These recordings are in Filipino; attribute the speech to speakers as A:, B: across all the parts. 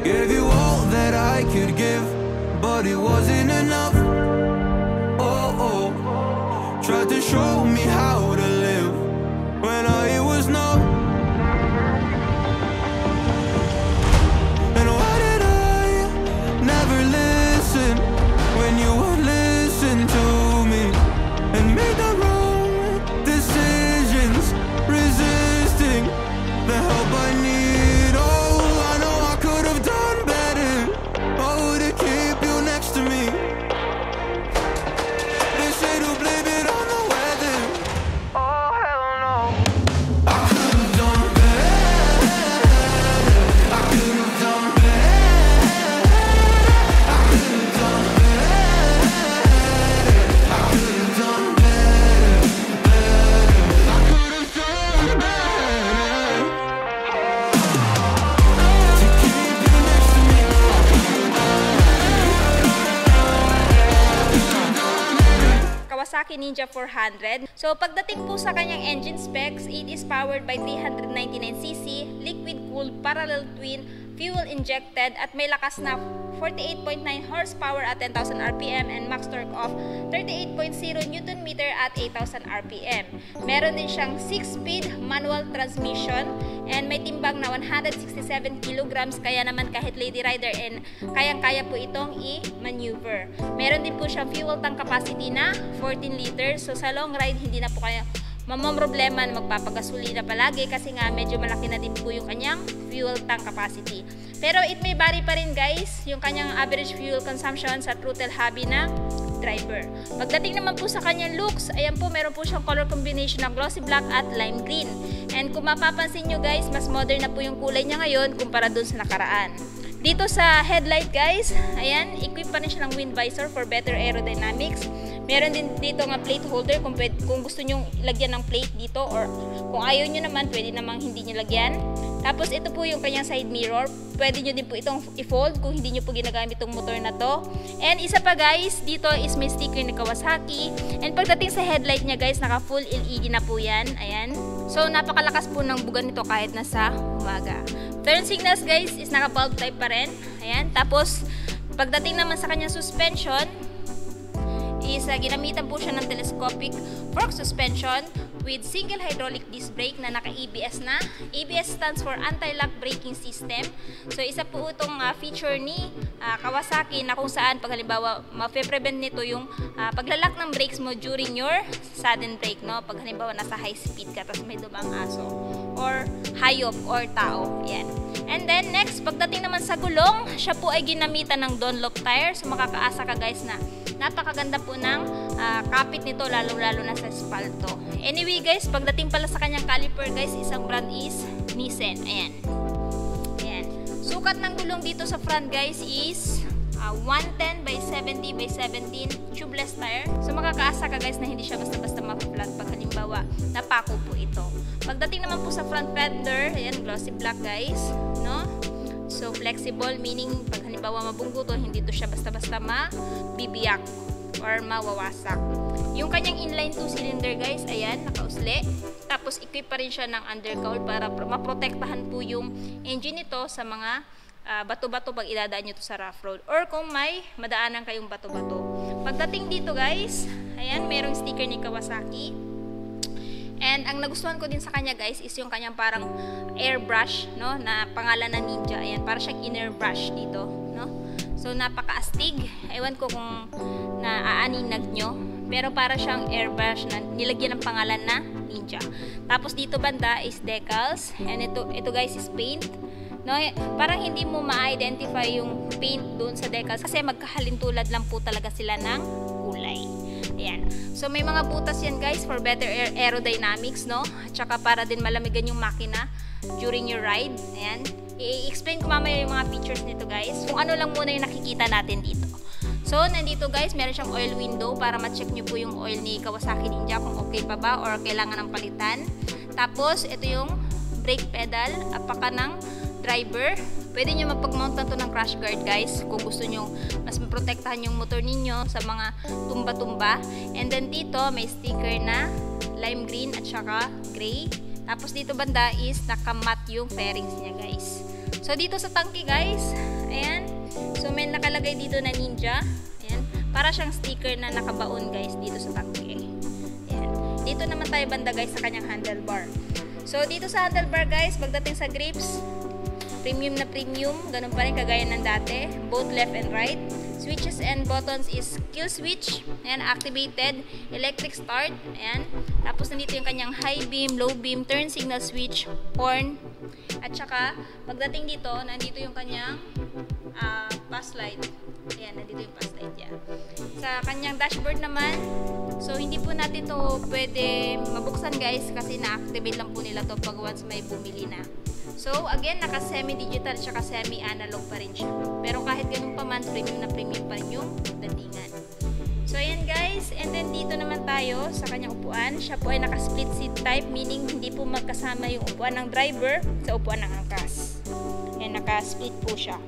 A: Gave you all that I could give, but it wasn't enough. Oh, oh. Tried to show me how to live when I was numb. And why did I never listen when you would listen to me and make the wrong decisions, resisting the help I need? Oh, I know I could have done better. Oh, to keep you next to me. They say to blame it on the weather. Oh, hell no. I could have done better. I could have done better. I could have done better. I could have done better. I could have done better. To keep you next to me.
B: Kawasaki Ninja 400. So pagdating po sa kanyang engine specs, it is powered by 399cc, liquid-cooled parallel twin, fuel-injected at may lakas na 48.9 horsepower at 10,000 RPM and max torque of 38.0 Nm at 8,000 RPM. Meron din siyang 6-speed manual transmission and may timbang na 167 kilograms, kaya naman kahit lady rider and kayang-kaya po itong i-maneuver. Meron din po siyang fuel tank capacity na 14 liters, so sa long ride hindi na po kayo mamomroblema na magpapagasolina palagi kasi nga medyo malaki na din po yung kanyang fuel tank capacity. Pero it may vary pa rin guys yung kanyang average fuel consumption sa throttle hobby na driver. Pagdating naman po sa kanyang looks, ayan po, meron po siyang color combination ng glossy black at lime green. And kung mapapansin nyo guys, mas modern na po yung kulay niya ngayon kumpara dun sa nakaraan. Dito sa headlight guys, ayan, equip pa rin siya ng wind visor for better aerodynamics. Meron din dito nga plate holder kung gusto nyo lagyan ng plate dito, or kung ayaw nyo naman, pwede namang hindi nyo lagyan. Tapos ito po yung kanyang side mirror. Pwede nyo din po itong i-fold kung hindi nyo po ginagamit itong motor na to. And isa pa guys, dito is may sticker ni Kawasaki. And pagdating sa headlight niya guys, naka full LED na po yan. Ayan. So napakalakas po ng bugan nito kahit nasa umaga. Turn signals guys is naka bulb type pa rin. Ayan. Tapos pagdating naman sa kanyang suspension, is ginamitan po siya ng telescopic fork suspension with single hydraulic disc brake na naka-ABS na. ABS stands for anti-lock braking system. So isa po itong feature ni Kawasaki na kung saan pag halimbawa ma-prevent nito yung paglalak ng brakes mo during your sudden brake, no? Pag halimbawa nasa high speed ka tapos may dumang aso or hayop or tao. Yan. And then next, pagdating naman sa gulong, siya po ay ginamitan ng Dunlop tire. So makakaasa ka guys na napakaganda po ng kapit nito, lalo-lalo na sa espalto. Anyway guys, pagdating pala sa kanyang caliper guys, isang brand is Nissan. Ayan. Ayan. Sukat ng gulong dito sa front guys is 110 by 70 by 17 tubeless tire. So makakaasa ka guys na hindi siya basta-basta ma-flat pag halimbawa napako po ito. Pagdating naman po sa front fender, ayan, glossy black guys, no? So flexible, meaning pag halimbawa mabunggo to, hindi to siya basta-basta mabibiyak or mawawasak. Yung kanyang inline 2-cylinder guys, ayan, nakausli. Tapos equip pa rin siya ng undercowl para maprotektahan po yung engine nito sa mga bato-bato pag idadaan nyo to sa rough road or kung may madaanan kayong bato-bato. Pagdating dito guys, ayan, merong sticker ni Kawasaki. And ang nagustuhan ko din sa kanya guys is yung kanyang parang airbrush, no, na pangalan na Ninja. Ayan, para siyang inner brush dito, no. So napaka-astig. Ewan ko kung naaaninag nyo, pero para siyang airbrush na nilagyan ng pangalan na Ninja. Tapos dito banda is decals, and ito guys is paint. No, parang hindi mo ma-identify yung paint doon sa decals kasi magkahalintulad lang po talaga sila ng kulay. Ayan. So may mga butas yan guys for better aerodynamics, no? At saka para din malamigan yung makina during your ride. Ayan. I-explain ko mamaya yung mga features nito guys. Kung ano lang muna yung nakikita natin dito. So nandito guys, meron siyang oil window para ma-check nyo po yung oil ni Kawasaki Ninja kung okay pa ba or kailangan ng palitan. Tapos ito yung brake pedal, apaka ng driver. Pwede nyo mapag-mount na to ng crash guard guys kung gusto nyo mas maprotektahan yung motor ninyo sa mga tumba-tumba. And then dito may sticker na lime green at saka gray. Tapos dito banda is nakamat yung fairings niya guys. So dito sa tangke guys, ayan. So may nakalagay dito na Ninja. Ayan. Para siyang sticker na nakabaon guys dito sa tangke. Ayan. Dito naman tayo banda guys sa kanyang handlebar. So dito sa handlebar guys, pagdating sa grips, premium na premium, ganun pa rin kagaya ng dati, both left and right. Switches and buttons is kill switch, ayan, activated, electric start, ayan. Tapos nandito yung kanyang high beam, low beam, turn signal switch, horn, at saka pagdating dito, nandito yung kanyang pass light. Ayan, nandito yung pass light niya. Sa kanyang dashboard naman, so hindi po natin to pwede mabuksan guys kasi na-activate lang po nila to pag once may bumili na. So, again, naka semi-digital at semi-analog pa rin siya. Pero kahit ganun pa man, premium na premium pa rin yung datingan. So, ayan guys. And then, dito naman tayo sa kanyang upuan. Siya po ay naka-split seat type, meaning hindi po magkasama yung upuan ng driver sa upuan ng angkas. Ayan, naka-split po siya.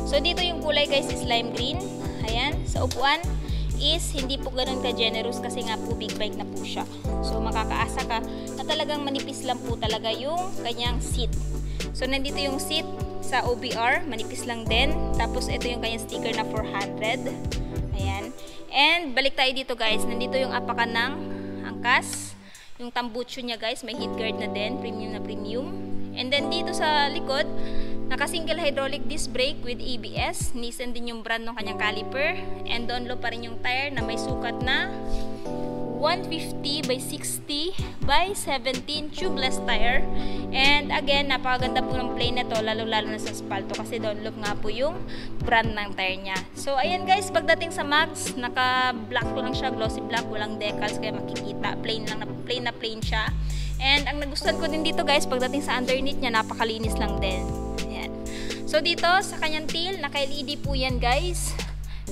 B: So, dito yung kulay guys is lime green. Ayan, sa upuan is hindi po ganun ka-generous kasi nga po big bike na po siya. So, makakaasa ka na talagang manipis lang po talaga yung kanyang seat. So, nandito yung seat sa OBR, manipis lang din. Tapos, ito yung kanyang sticker na 400. Ayan. And, balik tayo dito guys. Nandito yung apakan ng angkas. Yung tambucho niya guys, may heat guard na din. Premium na premium. And then, dito sa likod, naka-single hydraulic disc brake with ABS. Nissan din yung brand ng kanyang caliper. And Dunlop pa rin yung tire na may sukat na 150 by 60 by 17 tubeless tire. And again, napakaganda po ng plane na to, lalo-lalo na sa espalto kasi Dunlop nga po yung brand ng tire niya. So, ayan guys, pagdating sa mags, naka-black po lang siya, glossy black, walang decals kaya makikita. Plain lang na plain siya. And ang nagustuhan ko din dito guys, pagdating sa underneath niya, napakalinis lang din. So dito sa kanyang tail, naka-LED po yan guys.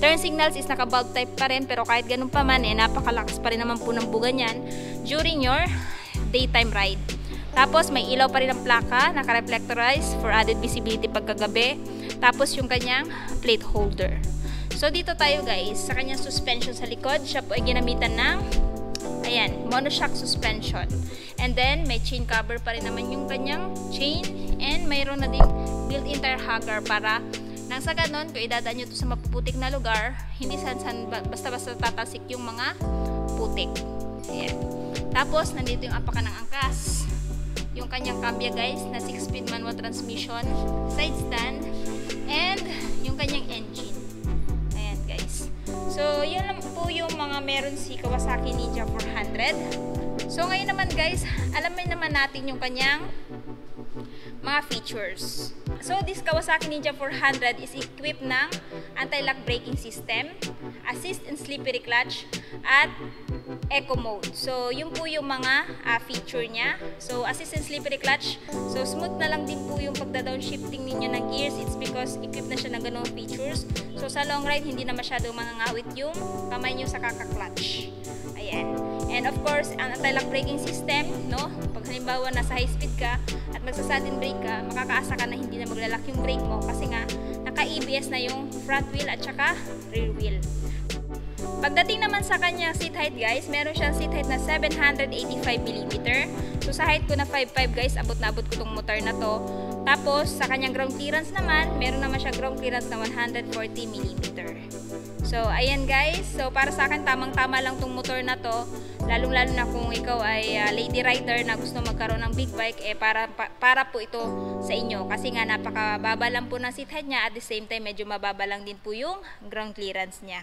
B: Turn signals is naka-bulb type pa rin, pero kahit ganun pa man, napakalakas pa rin naman po ng buga niyan during your daytime ride. Tapos may ilaw pa rin ang plaka, naka-reflectorize for added visibility pagkagabi. Tapos yung kanyang plate holder. So dito tayo guys, sa kanyang suspension sa likod, siya po ay ginamitan ng ayan, monoshock suspension. And then may chain cover pa rin naman yung kanyang chain, and mayroon na ding built-in tire hugger para nang sa ganon, kung idadaan nyo ito sa mapuputik na lugar, hindi basta-basta tatasik yung mga putik. Ayan. Tapos, nandito yung apakan ng angkas. Yung kanyang cambia guys, na 6-speed manual transmission, side stand, and yung kanyang engine. Ayan guys. So, yun lang po yung mga meron si Kawasaki Ninja 400. So, ngayon naman guys, alamin naman natin yung kanyang mga features. So, this Kawasaki Ninja 400 is equipped ng anti-lock braking system, assist and slippery clutch, at eco mode. So, yun po yung mga feature niya. So, assist and slippery clutch. So, smooth na lang din po yung pagda-downshifting ninyo ng gears. It's because equipped na siya ng ganung features. So, sa long ride, hindi na masyadong mangangawit yung kamay nyo sa kaka-clutch. Ayan. And of course, ang anti-lock braking system, no? Pag halimbawa nasa high speed ka at magsa-sudden brake ka, makakaasa ka na hindi na maglalak yung brake mo kasi nga naka-ABS na yung front wheel at saka rear wheel. Pagdating naman sa kanyang seat height guys, meron siyang seat height na 785mm. So sa height ko na 5'5 guys, abot na abot ko tong motor na to. Tapos sa kanyang ground clearance naman, meron naman siya ground clearance na 140mm. So ayan guys, so para sa akin tamang-tama lang tong motor na to. Lalong-lalo na kung ikaw ay lady rider na gusto magkaroon ng big bike, para po ito sa inyo. Kasi nga napakababa lang po ng seat height niya, at the same time medyo mababa lang din po yung ground clearance niya.